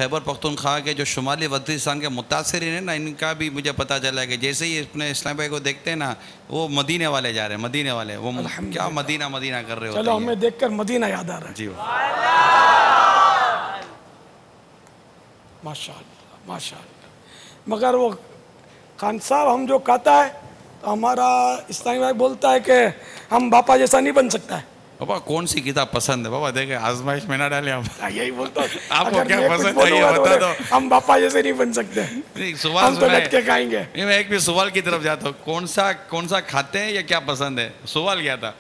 خیبر پختونخوا کے جو شمالی وزیرستان کے متاثرین ہیں نا، ان کا بھی مجھے پتہ چلا کہ جیسے ہی اپنے اسلام بھائی کو دیکھتے ہیں نا، وہ مدینے والے جا رہے ہیں، مدینے والے، وہ کیا مدینہ مدینہ کر رہے ہوتے ہیں. چلو ہمیں دیکھ کر مدینہ یاد آ رہا ہے. جی ماشاءاللہ ماشاءاللہ. مگر وہ خان صاحب ہم جو کہتا ہے تو ہمارا اسلامی بھائی بولتا ہے کہ ہم باپا جیسا نہیں بن سکتا ہے. بابا کون سی کتاب پسند ہے؟ بابا دیکھیں آزمائش میں نہ ڈالیں آپ. یہی بولتا ہوں. آپ کو اگر کیا میں کچھ پسند ہے بولوں یہ گا تو بتا بولے دو. ہم باپا جیسے نہیں بن سکتے، سوال ہم تو سنا لٹ کے کھائیں گے. میں ایک بھی سوال کی طرف جاتا ہوں، کون سا کھاتے ہیں یا کیا پسند ہے؟ سوال کیا تھا؟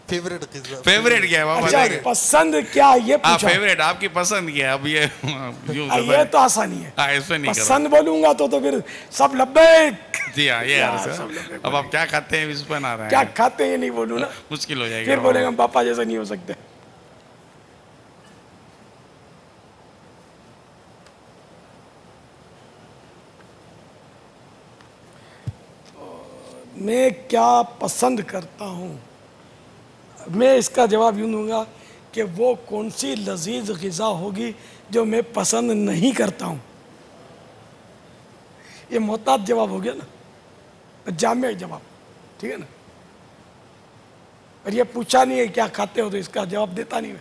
فیوریٹ کیا ہے بابا؟ اچھا پسند کیا یہ پوچھا. فیوریٹ آپ کی پسند کیا ہے؟ اب یہ تو آسانی ہے. اس پہ نہیں کرو. پسند بولوں گا تو پھر سب لبیک. جی ہاں یہ اب آپ کیا کھاتے ہیں اس پہ نہ رہے ہیں. کیا کھاتے ہیں یہ نہیں بولوں نا، مشکل ہو جائے گی. پھر بولیں گے ہم پاپا جیسے نہیں ہو سکتے. میں کیا پسند کرتا ہوں، میں اس کا جواب یوں دوں گا کہ وہ کون سی لذیذ غذا ہوگی جو میں پسند نہیں کرتا ہوں. یہ محتاط جواب ہو گیا نا، جامع جواب، ٹھیک ہے نا. اور یہ پوچھا نہیں ہے کیا کھاتے ہو تو اس کا جواب دیتا نہیں میں.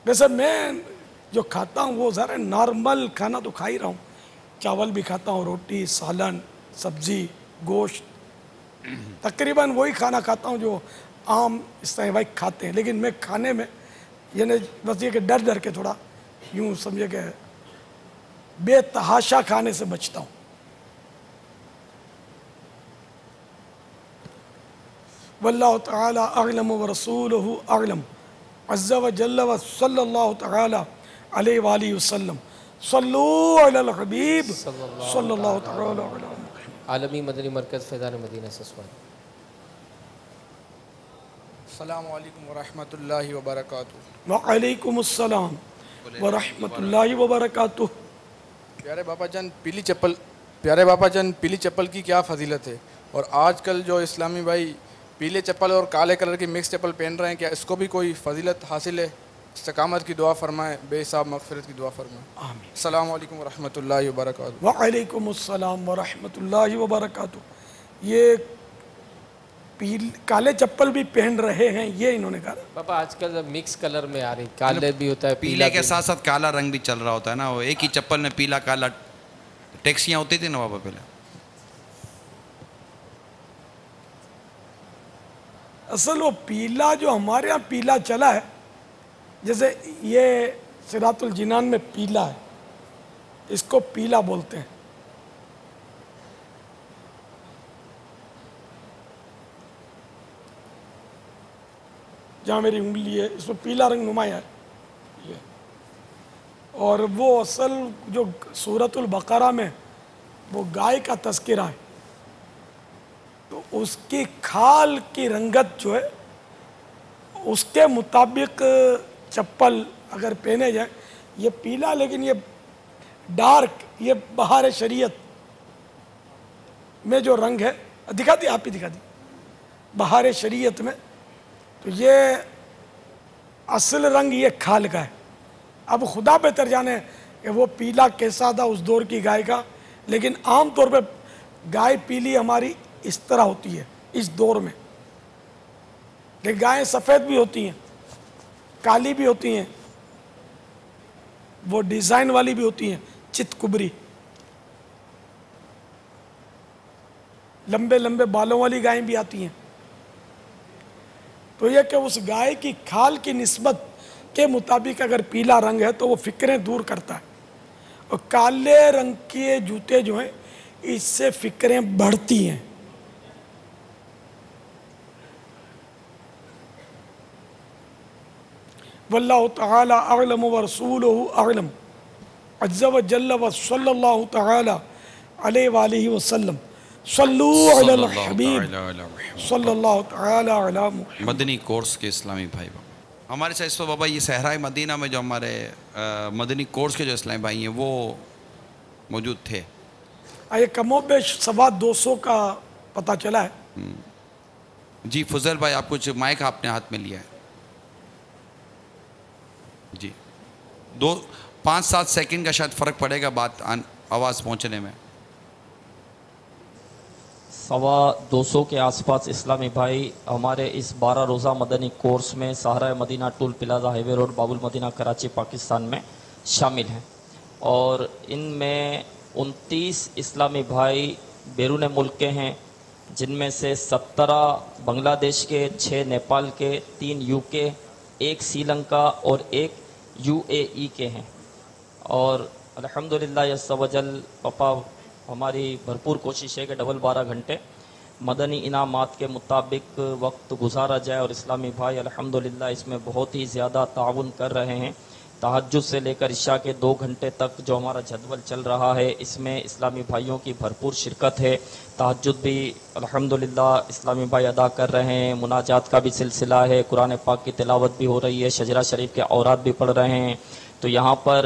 ویسے میں جو کھاتا ہوں وہ ذرا نارمل کھانا تو کھا ہی رہا ہوں. چاول بھی کھاتا ہوں، روٹی، سالن، سبزی، گوشت، تقریباً وہی کھانا کھاتا ہوں جو عام اسلامی بھائی کھاتے ہیں. لیکن میں کھانے میں یعنی بس یہ کہ ڈر کے تھوڑا یوں سمجھے کہ بے تحاشا کھانے سے بچتا ہوں. واللہ تعالی اعلم ورسولہ اعلم عز و جل و صلی اللہ تعالی علیہ وآلہ وسلم. صلو علی الحبیب صلی اللہ تعالی علیہ وسلم. عالمی مدنی مرکز فیضان مدینہ سے سوال. السلام علیکم ورحمۃ اللہ وبرکاتہ. وعلیکم السلام ورحمۃ اللہ وبرکاتہ. پیارے باپا جان پیلی چپل کی کیا فضیلت ہے؟ اور آج کل جو اسلامی بھائی پیلے چپل اور کالے کلر کی مکس چپل پہن رہے ہیں، کیا اس کو بھی کوئی فضیلت حاصل ہے؟ استقامت کی دعا فرمائیں، بے حساب مغفرت کی دعا فرمائیں. آمین. السلام علیکم ورحمۃ اللہ وبرکاتہ. وعلیکم السلام ورحمۃ اللہ وبرکاتہ. یہ کالے چپل بھی پہن رہے ہیں یہ انہوں نے کہا. پاپا آج کل مکس کلر میں آ رہی، کالے بھی ہوتا ہے، پیلے کے ساتھ ساتھ کالا رنگ بھی چل رہا ہوتا ہے نا. وہ ایک ہی چپل میں پیلا کالا ٹیکسیاں ہوتی تھی نا بابا پہلے. اصل وہ پیلا جو ہمارے یہاں پیلا چلا ہے، جیسے یہ صراط الجنان میں پیلا ہے، اس کو پیلا بولتے ہیں. جہاں میری انگلی ہے اس میں پیلا رنگ نمایاں ہے. اور وہ اصل جو سورۃ البقرہ میں وہ گائے کا تذکرہ ہے، تو اس کی کھال کی رنگت جو ہے اس کے مطابق چپل اگر پہنے جائیں، یہ پیلا لیکن یہ ڈارک، یہ بہار شریعت میں جو رنگ ہے، دکھا دی آپ ہی دکھا دی، بہار شریعت میں تو یہ اصل رنگ یہ کھال کا ہے. اب خدا بہتر جانے کہ وہ پیلا کیسا تھا اس دور کی گائے کا، لیکن عام طور پہ گائے پیلی ہماری اس طرح ہوتی ہے اس دور میں. لیکن گائیں سفید بھی ہوتی ہیں، کالی بھی ہوتی ہیں، وہ ڈیزائن والی بھی ہوتی ہیں، چت کبری، لمبے لمبے بالوں والی گائیں بھی آتی ہیں. تو یہ کہ اس گائے کی کھال کی نسبت کے مطابق اگر پیلا رنگ ہے تو وہ فکریں دور کرتا ہے، اور کالے رنگ کے جوتے جو ہیں اس سے فکریں بڑھتی ہیں. واللہ تعالی اعلم ورسولہ اعلم عز و جل و صلی اللہ تعالی علیہ وآلہ وسلم. صلو علی الحبیب صلی اللہ تعالی علی محمد. مدنی کورس کے اسلامی بھائی بابا ہمارے ساتھ اس وقت بابا یہ صحرائے مدینہ میں جو ہمارے مدنی کورس کے جو اسلامی بھائی ہیں وہ موجود تھے. یہ کم و بیش 250 کا پتہ چلا ہے. جی فضل بھائی آپ کچھ مائک آپ نے ہاتھ میں لیا ہے. جی 5-7 سیکنڈ کا شاید فرق پڑے گا بات آواز پہنچنے میں. 250 کے آس پاس اسلامی بھائی ہمارے اس 12 روزہ مدنی کورس میں سہارا مدینہ ٹول پلازا ہائی وے روڈ باب المدینہ کراچی پاکستان میں شامل ہیں، اور ان میں 29 اسلامی بھائی بیرون ملک کے ہیں، جن میں سے 17 بنگلہ دیش کے، 6 نیپال کے، 3 یو کے، 1 سری لنکا اور 1 UAE کے ہیں. اور الحمدللہ عز و جل پاپا ہماری بھرپور کوشش ہے کہ ڈبل 12 گھنٹے مدنی انعامات کے مطابق وقت گزارا جائے، اور اسلامی بھائی الحمدللہ اس میں بہت ہی زیادہ تعاون کر رہے ہیں. تہجد سے لے کر عشاء کے 2 گھنٹے تک جو ہمارا جدول چل رہا ہے، اس میں اسلامی بھائیوں کی بھرپور شرکت ہے. تہجد بھی الحمدللہ اسلامی بھائی ادا کر رہے ہیں، مناجات کا بھی سلسلہ ہے، قرآن پاک کی تلاوت بھی ہو رہی ہے، شجرہ شریف کے اوراد بھی پڑھ رہے ہیں. تو یہاں پر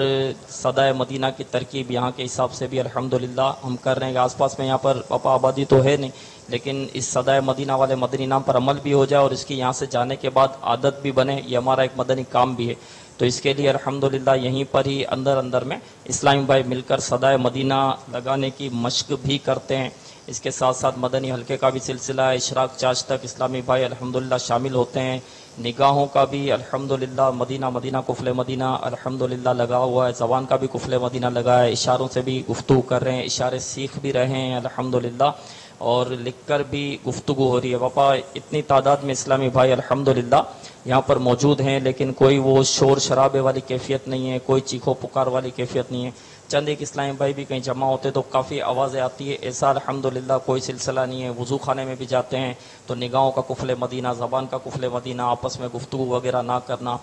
صدائے مدینہ کی ترکیب یہاں کے حساب سے بھی الحمدللہ ہم کر رہے ہیں. آس پاس میں یہاں پر پاپا آبادی تو ہے نہیں، لیکن اس صدائے مدینہ والے مدنی نام پر عمل بھی ہو جائے اور اس کی یہاں سے جانے کے بعد عادت بھی بنے، یہ ہمارا ایک مدنی کام بھی ہے. تو اس کے لیے الحمدللہ یہیں پر ہی اندر میں اسلامی بھائی مل کر صدائے مدینہ لگانے کی مشق بھی کرتے ہیں. اس کے ساتھ ساتھ مدنی حلقے کا بھی سلسلہ ہے، اشراق چاش تک اسلامی بھائی الحمدللہ شامل ہوتے ہیں. نگاہوں کا بھی الحمدللہ مدینہ قفل مدینہ الحمدللہ لگا ہوا ہے، زبان کا بھی قفل مدینہ لگا ہے، اشاروں سے بھی گفتگو کر رہے ہیں، اشارے سیکھ بھی رہے ہیں الحمدللہ، اور لکھ کر بھی گفتگو ہو رہی ہے. پاپا اتنی تعداد میں اسلامی بھائی الحمدللہ یہاں پر موجود ہیں، لیکن کوئی وہ شور شرابے والی کیفیت نہیں ہے، کوئی چیخو پکار والی کیفیت نہیں ہے. چند ایک اسلامی بھائی بھی کہیں جمع ہوتے تو کافی آوازیں آتی ہے، ایسا الحمدللہ کوئی سلسلہ نہیں ہے. وضو خانے میں بھی جاتے ہیں تو نگاہوں کا قفل مدینہ، زبان کا قفل مدینہ، آپس میں گفتگو وغیرہ نہ کرنا.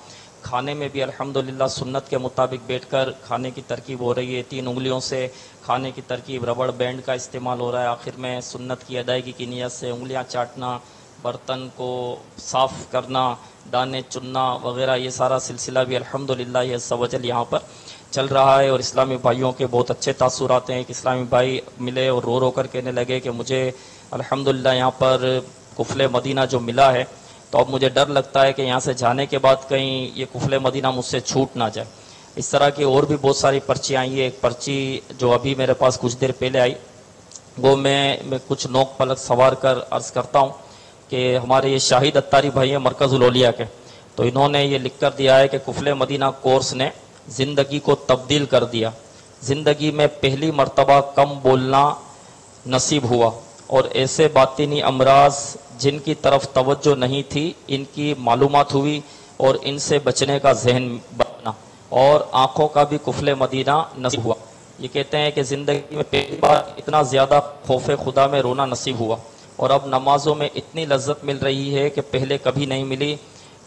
کھانے میں بھی الحمدللہ سنت کے مطابق بیٹھ کر کھانے کی ترکیب ہو رہی ہے، 3 انگلیوں سے کھانے کی ترکیب، ربڑ بینڈ کا استعمال ہو رہا ہے. آخر میں سنت کی ادائیگی کی نیت سے انگلیاں چاٹنا، برتن کو صاف کرنا، دانے چننا وغیرہ، یہ سارا سلسلہ بھی الحمدللہ عز و جل یہاں پر چل رہا ہے. اور اسلامی بھائیوں کے بہت اچھے تاثرات ہیں. ایک اسلامی بھائی ملے اور رو کر کہنے لگے کہ مجھے الحمدللہ یہاں پر قفل مدینہ جو ملا ہے تو اب مجھے ڈر لگتا ہے کہ یہاں سے جانے کے بعد کہیں یہ قفل مدینہ مجھ سے چھوٹ نہ جائے. اس طرح کی اور بھی بہت ساری پرچیاں آئی ہیں. ایک پرچی جو ابھی میرے پاس کچھ دیر پہلے آئی، وہ میں کچھ نوک پلک سوار کر عرض کرتا ہوں کہ ہمارے یہ شاہد اتاری بھائی ہیں مرکز الاولیاء کے، تو انہوں نے یہ لکھ کر دیا ہے کہ قفل مدینہ کورس نے زندگی کو تبدیل کر دیا. زندگی میں پہلی مرتبہ کم بولنا نصیب ہوا، اور ایسے باطنی امراض جن کی طرف توجہ نہیں تھی ان کی معلومات ہوئی، اور ان سے بچنے کا ذہن بنا، اور آنکھوں کا بھی قفل مدینہ نصیب ہوا. یہ کہتے ہیں کہ زندگی میں پہلی بار اتنا زیادہ خوف خدا میں رونا نصیب ہوا، اور اب نمازوں میں اتنی لذت مل رہی ہے کہ پہلے کبھی نہیں ملی.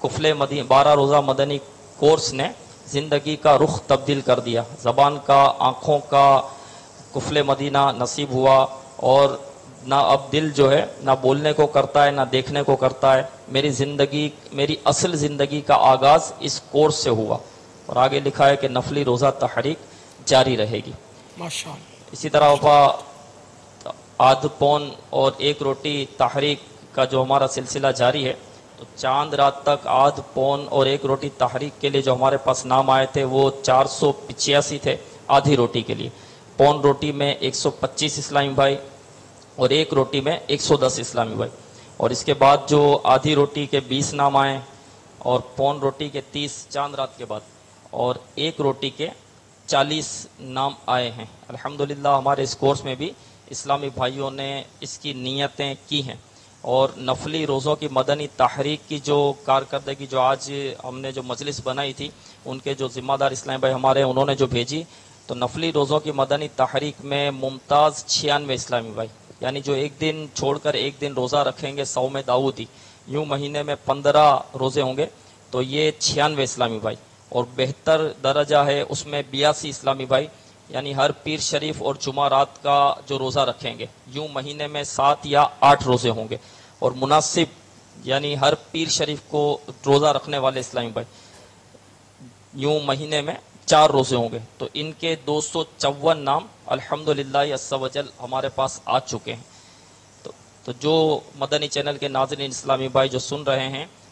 قفل مدینہ 12 روزہ مدنی کورس نے زندگی کا رخ تبدیل کر دیا. زبان کا، آنکھوں کا قفل مدینہ نصیب ہوا، اور نہ اب دل جو ہے نہ بولنے کو کرتا ہے نہ دیکھنے کو کرتا ہے. میری اصل زندگی کا آغاز اس کورس سے ہوا. اور آگے لکھا ہے کہ نفلی روزہ تحریک جاری رہے گی. ماشاءاللہ. اسی طرح آدھ پون اور 1 روٹی تحریک کا جو ہمارا سلسلہ جاری ہے، تو چاند رات تک آدھ پون اور 1 روٹی تحریک کے لیے جو ہمارے پاس نام آئے تھے وہ 485 تھے آدھی روٹی کے لیے. پون روٹی میں 125 اسلامی بھائی اور 1 روٹی میں 110 اسلامی بھائی. اور اس کے بعد جو آدھی روٹی کے 20 نام آئے، اور پون روٹی کے 30 چاند رات کے بعد، اور 1 روٹی کے 40 نام آئے ہیں. الحمدللہ ہمارے اس کورس میں بھی اسلامی بھائیوں نے اس کی نیتیں کی ہیں. اور نفلی روزوں کی مدنی تحریک کی جو کارکردگی جو آج ہم نے جو مجلس بنائی تھی، ان کے جو ذمہ دار اسلامی بھائی ہمارے ہیں، انہوں نے جو بھیجی، تو نفلی روزوں کی مدنی تحریک میں ممتاز 96 اسلامی بھائی، یعنی جو 1 دن چھوڑ کر 1 دن روزہ رکھیں گے صوم داؤدی، یوں مہینے میں 15 روزے ہوں گے، تو یہ 96 اسلامی بھائی. اور بہتر درجہ ہے اس میں 82 اسلامی بھائی، یعنی ہر پیر شریف اور جمعرات کا جو روزہ رکھیں گے، یوں مہینے میں 7 یا 8 روزے ہوں گے. اور مناسب یعنی ہر پیر شریف کو روزہ رکھنے والے اسلامی بھائی یوں مہینے میں 4 روزے ہوں گے. تو ان کے 254 نام الحمدللہ عز و جل ہمارے پاس آ چکے ہیں. تو جو مدنی چینل کے ناظرین اسلامی بھائی جو سن رہے ہیں،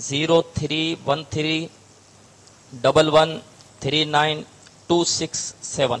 0313113927।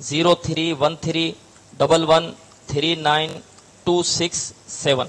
0313113927।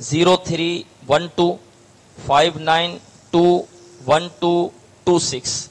0312592126।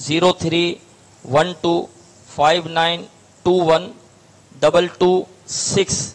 0312592126।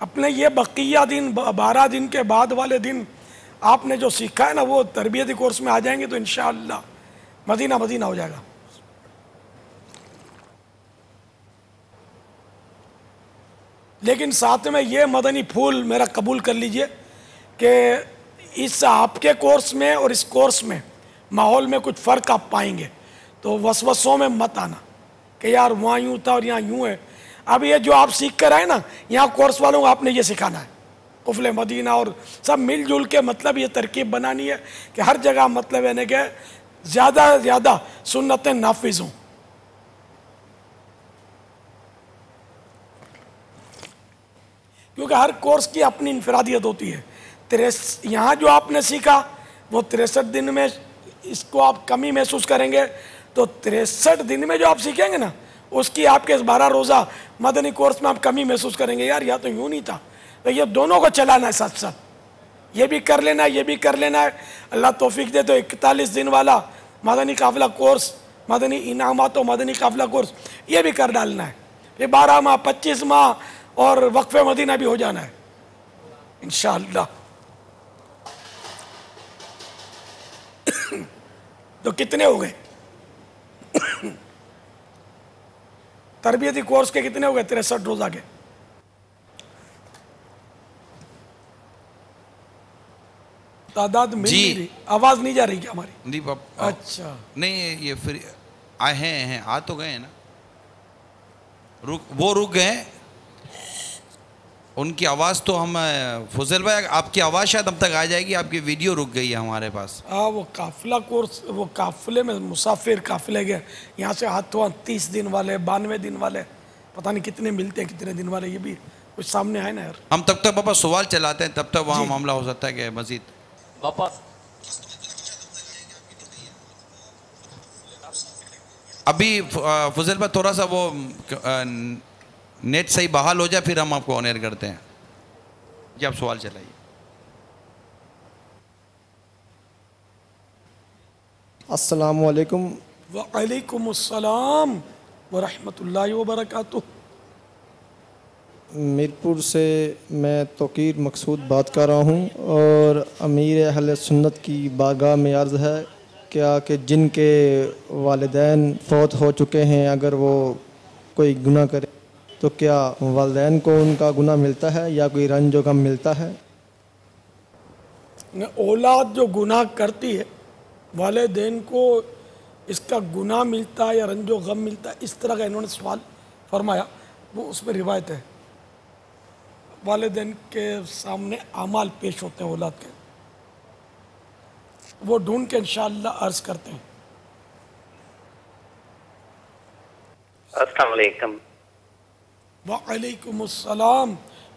اپنے یہ بقیہ دن 12 دن کے بعد والے دن آپ نے جو سیکھا ہے نا وہ تربیتی کورس میں آ جائیں گے تو انشاءاللہ مدینہ مدینہ ہو جائے گا. لیکن ساتھ میں یہ مدنی پھول میرا قبول کر لیجئے کہ اس آپ کے کورس میں اور اس کورس میں ماحول میں کچھ فرق آپ پائیں گے، تو وسوسوں میں مت آنا کہ یار وہاں یوں تھا اور یہاں یوں ہے. اب یہ جو آپ سیکھ کر آئے نا، یہاں کورس والوں کو آپ نے یہ سکھانا ہے، قفل مدینہ اور سب مل جل کے مطلب یہ ترکیب بنانی ہے کہ ہر جگہ مطلب ہے کہ زیادہ سے زیادہ سنتیں نافذ ہوں. کیونکہ ہر کورس کی اپنی انفرادیت ہوتی ہے. یہاں جو آپ نے سیکھا وہ 63 دن میں اس کو آپ کمی محسوس کریں گے، تو 63 دن میں جو آپ سیکھیں گے نا اس کی آپ کے اس 12 روزہ مدنی کورس میں آپ کمی محسوس کریں گے. یار یا تو یوں نہیں تھا. تو یہ دونوں کو چلانا ہے ساتھ ساتھ، یہ بھی کر لینا ہے یہ بھی کر لینا ہے. اللہ توفیق دے تو 41 دن والا مدنی قافلہ کورس، مدنی انعامات و مدنی قافلہ کورس یہ بھی کر ڈالنا ہے. یہ 12 ماہ 25 ماہ اور وقف مدینہ بھی ہو جانا ہے انشاءاللہ. تو کتنے ہو گئے تربیتی کورس کے؟ کتنے ہو گئے 63 روزہ کے؟ تعداد مل نہیں رہی. آواز نہیں جا رہی کیا ہماری؟ نہیں پاپا اچھا نہیں، یہ پھر آئے ہیں آ تو گئے ہیں نا، وہ رک گئے. ان کی آواز تو ہم فضل بھائی آپ کی آواز شاید اب تک آ جائے گی، آپ کی ویڈیو رک گئی ہے ہمارے پاس. وہ قافلہ کورس، وہ قافلے میں مسافر قافلے گئے یہاں سے ہاتھوں 30 دن والے 92 دن والے پتہ نہیں کتنے ملتے ہیں کتنے دن والے، یہ بھی کچھ سامنے آئے نا یار. ہم تب تک پاپا سوال چلاتے ہیں، تب تک وہاں معاملہ ہو سکتا ہے کہ مزید باپا ابھی فضل بھائی تھوڑا سا وہ نیٹ صحیح بحال ہو جائے پھر ہم آپ کو آن ایئر کرتے ہیں. جی آپ سوال چلائیے. السلام علیکم. وعلیکم السلام ورحمۃ اللہ وبرکاتہ. میرپور سے میں توقیر مقصود بات کر رہا ہوں، اور امیر اہل سنت کی بارگاہ میں عرض ہے کیا کہ جن کے والدین فوت ہو چکے ہیں اگر وہ کوئی گناہ کرے تو کیا والدین کو ان کا گناہ ملتا ہے یا کوئی رنج و غم ملتا ہے؟ اولاد جو گناہ کرتی ہے والدین کو اس کا گناہ ملتا ہے یا رنج و غم ملتا ہے، اس طرح کا انہوں نے سوال فرمایا. وہ اس میں روایت ہے والدین کے سامنے اعمال پیش ہوتے ہیں اولاد کے، وہ ڈھونڈ کے انشاءاللہ عرض کرتے ہیں. السلام علیکم. وعلیکم السلام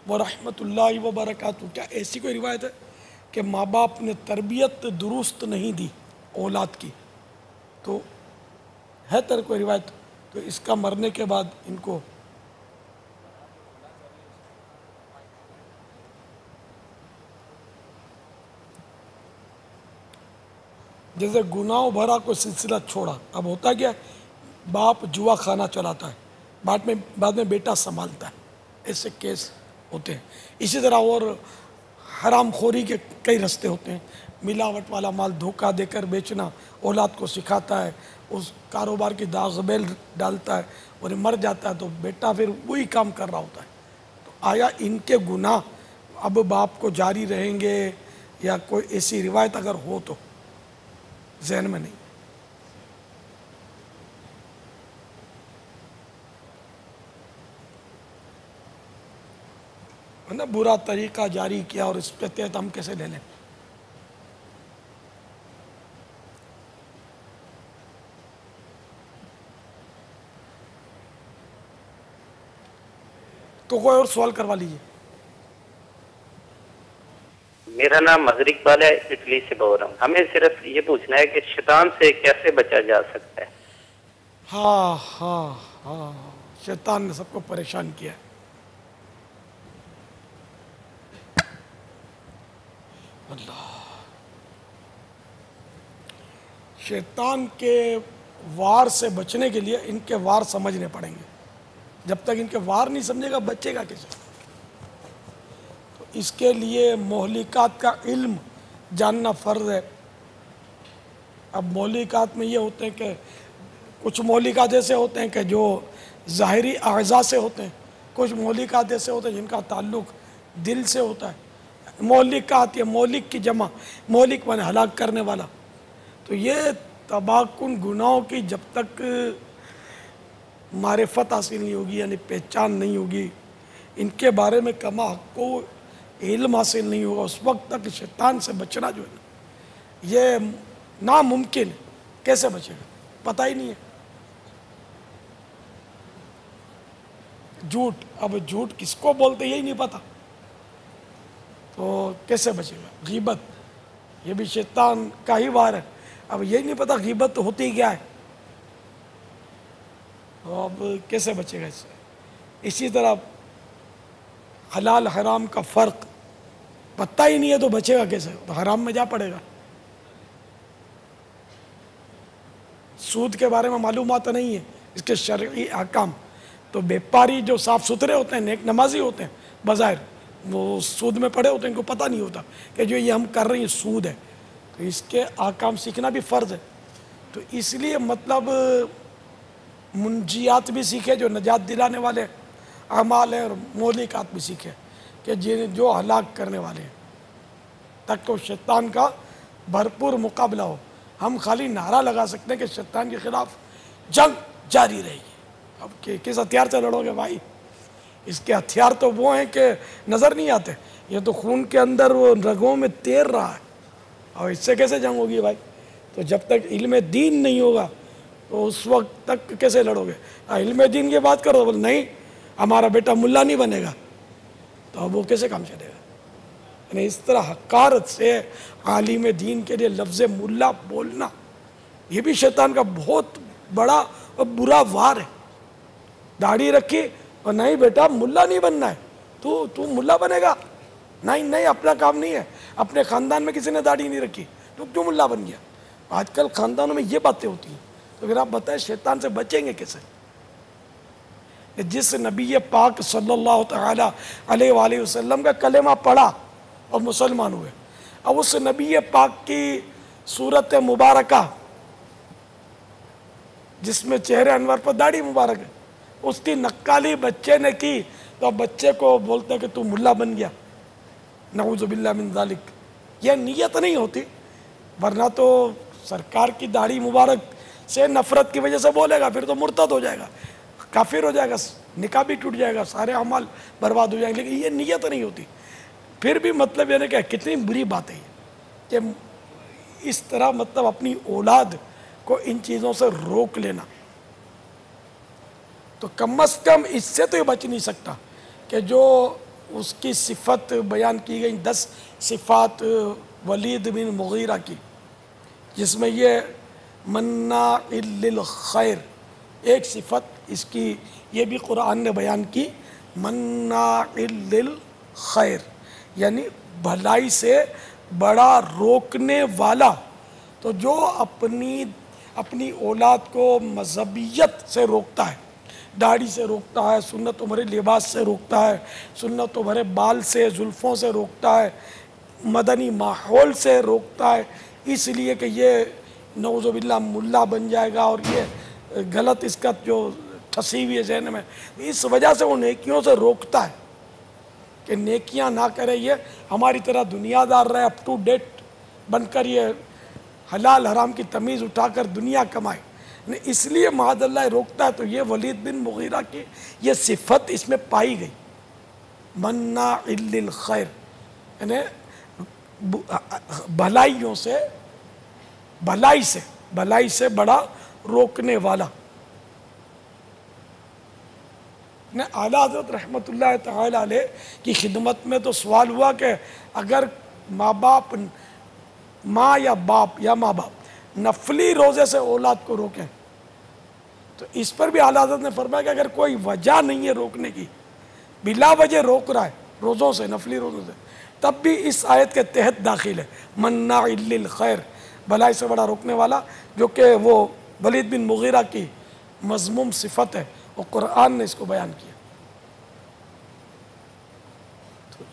ورحمۃ اللہ وبرکاتہ. کیا ایسی کوئی روایت ہے کہ ماں باپ نے تربیت درست نہیں دی اولاد کی؟ تو ہے تر کوئی روایت؟ تو اس کا مرنے کے بعد ان کو جیسے گناہوں بھرا کوئی سلسلہ چھوڑا. اب ہوتا کیا باپ جوا کھانا چلاتا ہے، بعد میں بیٹا سنبھالتا ہے، ایسے کیس ہوتے ہیں. اسی طرح اور حرام خوری کے کئی رستے ہوتے ہیں. ملاوٹ والا مال دھوکہ دے کر بیچنا اولاد کو سکھاتا ہے، اس کاروبار کی داغ ڈالتا ہے اور مر جاتا ہے تو بیٹا پھر وہی کام کر رہا ہوتا ہے. تو آیا ان کے گناہ اب باپ کو جاری رہیں گے یا کوئی ایسی روایت اگر ہو تو ذہن میں نہیں. برا طریقہ جاری کیا اور اس پہ تحت ہم کیسے لے لیں؟ تو کوئی اور سوال کروا لیجیے. میرا نام مظہر اقبال ہے، اٹلی سے بول رہا ہوں. ہمیں صرف یہ پوچھنا ہے کہ شیطان سے کیسے بچا جا سکتا ہے؟ ہاں شیطان نے سب کو پریشان کیا ہے. اللہ، شیطان کے وار سے بچنے کے لیے ان کے وار سمجھنے پڑیں گے. جب تک ان کے وار نہیں سمجھے گا بچے گا کیسے؟ اس کے لیے مہلکات کا علم جاننا فرض ہے۔ اب مہلکات میں یہ ہوتے ہیں کہ کچھ مہلکات ایسے ہوتے ہیں کہ جو ظاہری اعضاء سے ہوتے ہیں، کچھ مہلکات ایسے ہوتے ہیں جن کا تعلق دل سے ہوتا ہے۔ مہلکات یا مہلک کی جمع، مہلک مانے ہلاک کرنے والا۔ تو یہ تباہ کن گناہوں کی جب تک معرفت حاصل نہیں ہوگی، یعنی پہچان نہیں ہوگی، ان کے بارے میں کما حق کو علم حاصل نہیں ہوگا، اس وقت تک شیطان سے بچنا جو ہے نا یہ ناممکن ہے۔ کیسے بچے گا؟ پتہ ہی نہیں ہے۔ جھوٹ، اب جھوٹ کس کو بولتے یہی نہیں پتا، تو کیسے بچے گا؟ غیبت، یہ بھی شیطان کا ہی وار ہے۔ اب یہی نہیں پتا غیبت ہوتی کیا ہے، تو اب کیسے بچے گا اس سے؟ اسی طرح حلال حرام کا فرق پتہ ہی نہیں ہے تو بچے گا کیسے؟ تو حرام میں جا پڑے گا۔ سود کے بارے میں معلومات نہیں ہے، اس کے شرعی احکام، تو بیپاری جو صاف ستھرے ہوتے ہیں، نیک نمازی ہوتے ہیں، بظاہر وہ سود میں پڑے ہوتے ہیں، ان کو پتہ نہیں ہوتا کہ جو یہ ہم کر رہے ہیں سود ہے، تو اس کے احکام سیکھنا بھی فرض ہے۔ تو اس لیے مطلب منجیات بھی سیکھے جو نجات دلانے والے اعمال ہیں، اور مہلکات بھی سیکھے کہ جو ہلاک کرنے والے ہیں، تاکہ شیطان کا بھرپور مقابلہ ہو۔ ہم خالی نعرہ لگا سکتے ہیں کہ شیطان کے خلاف جنگ جاری رہے گی۔ اب کس ہتھیار سے لڑو گے بھائی؟ اس کے ہتھیار تو وہ ہیں کہ نظر نہیں آتے، یہ تو خون کے اندر وہ رگوں میں تیر رہا ہے، اور اس سے کیسے جنگ ہوگی بھائی؟ تو جب تک علم دین نہیں ہوگا تو اس وقت تک کیسے لڑو گے؟ علم دین کی بات کرو، بول نہیں ہمارا بیٹا ملا نہیں بنے گا، تو اب وہ کیسے کام چلے گا؟ یعنی اس طرح حقارت سے عالم دین کے لیے لفظ ملا بولنا، یہ بھی شیطان کا بہت بڑا اور برا وار ہے۔ داڑھی رکھی اور نہیں بیٹا ملا نہیں بننا ہے، تو ملا بنے گا؟ نہیں اپنا کام نہیں ہے، اپنے خاندان میں کسی نے داڑھی نہیں رکھی تو کیوں ملا بن گیا؟ آج کل خاندانوں میں یہ باتیں ہوتی ہیں، تو پھر آپ بتائیں شیطان سے بچیں گے کیسے؟ جس نبی پاک صلی اللہ تعالی علیہ وآلہ وسلم کا کلمہ پڑھا اور مسلمان ہوئے، اب اس نبی پاک کی صورت مبارکہ جس میں چہرے انور پر داڑھی مبارک ہے، اس کی نقالی بچے نے کی، تو اب بچے کو بولتے کہ تو ملا بن گیا، نعوذ باللہ من ذالک۔ یہ نیت نہیں ہوتی، ورنہ تو سرکار کی داڑھی مبارک سے نفرت کی وجہ سے بولے گا، پھر تو مرتد ہو جائے گا، کافر ہو جائے گا، نکاح بھی ٹوٹ جائے گا، سارے اعمال برباد ہو جائیں گے، لیکن یہ نیت نہیں ہوتی۔ پھر بھی مطلب یہ کہ کتنی بری بات ہے کہ اس طرح مطلب اپنی اولاد کو ان چیزوں سے روک لینا، تو کم از کم اس سے تو یہ بچ نہیں سکتا کہ جو اس کی صفت بیان کی گئی 10 صفات ولید بن مغیرہ کی، جس میں یہ مناع للخیر ایک صفت اس کی یہ بھی قرآن نے بیان کی، مناع للخیر یعنی بھلائی سے بڑا روکنے والا۔ تو جو اپنی اولاد کو مذہبیت سے روکتا ہے، داڑھی سے روکتا ہے، سنت و بھرے لباس سے روکتا ہے، سنت و بھرے بال سے زلفوں سے روکتا ہے، مدنی ماحول سے روکتا ہے، اس لیے کہ یہ نعوذ باللہ ملا بن جائے گا، اور یہ غلط اس کا جو ٹھسی ہوئی ہے ذہن میں، اس وجہ سے وہ نیکیوں سے روکتا ہے کہ نیکیاں نہ کرے، یہ ہماری طرح دنیا دار رہے، اپ ٹو ڈیٹ بن کر یہ حلال حرام کی تمیز اٹھا کر دنیا کمائے، اس لیے معاذ اللہ روکتا ہے۔ تو یہ ولید بن مغیرہ کی یہ صفت اس میں پائی گئی، مناع للخیر یعنی بھلائیوں سے بھلائی سے بڑا روکنے والا۔ اعلیٰ حضرت رحمۃ اللہ تعالی علیہ کی خدمت میں تو سوال ہوا کہ اگر ماں یا ماں باپ نفلی روزے سے اولاد کو روکیں، تو اس پر بھی اعلیٰ حضرت نے فرمایا کہ اگر کوئی وجہ نہیں ہے روکنے کی، بلا وجہ روک رہا ہے روزوں سے، نفلی روزوں سے، تب بھی اس آیت کے تحت داخل ہے، مناع للخیر بھلائی سے بڑا روکنے والا، جو کہ وہ ولید بن مغیرہ کی مذموم صفت ہے، اور قرآن نے اس کو بیان کیا۔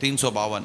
352।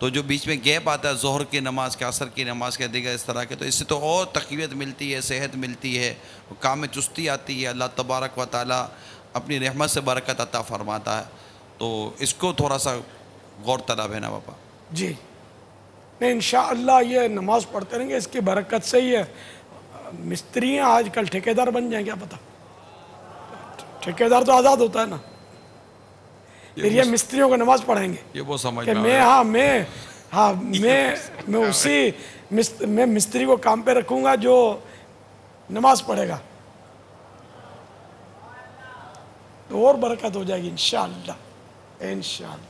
تو جو بیچ میں گیپ آتا ہے ظہر کی نماز کے، عصر کی نماز کے، دیگر اس طرح کے، تو اس سے تو اور تقویت ملتی ہے، صحت ملتی ہے، کام میں چستی آتی ہے، اللہ تبارک و تعالیٰ اپنی رحمت سے برکت عطا فرماتا ہے. تو اس کو تھوڑا سا غور طلب ہے نا پاپا. جی نہیں انشاءاللہ یہ نماز پڑھتے رہیں گے، اس کی برکت سے ہی ہے. مستری ہیں آج کل ٹھیکیدار بن جائیں، کیا پتہ. ٹھیکیدار تو آزاد ہوتا ہے نا. پھر یہ مستریوں کو نماز پڑھائیں گے یہ وہ سمجھ کہ میں میں مستری کو کام پہ رکھوں گا جو نماز پڑھے گا، تو اور برکت ہو جائے گی انشاءاللہ. انشاءاللہ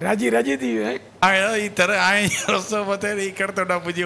راجی تھی ہے ഈ തര ആയിരത്തെ ഈ കടത്തോടാ പുതിയ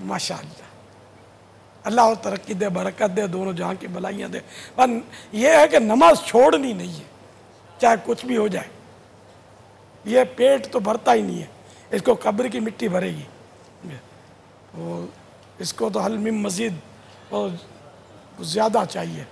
ماشاءاللہ اللہ اور ترقی دے، برکت دے، دونوں جہاں کی بلائیاں دے. پر یہ ہے کہ نماز چھوڑنی نہیں ہے چاہے کچھ بھی ہو جائے. یہ پیٹ تو بھرتا ہی نہیں ہے، اس کو قبر کی مٹی بھرے گی. اس کو تو حل من مزید اور زیادہ چاہیے.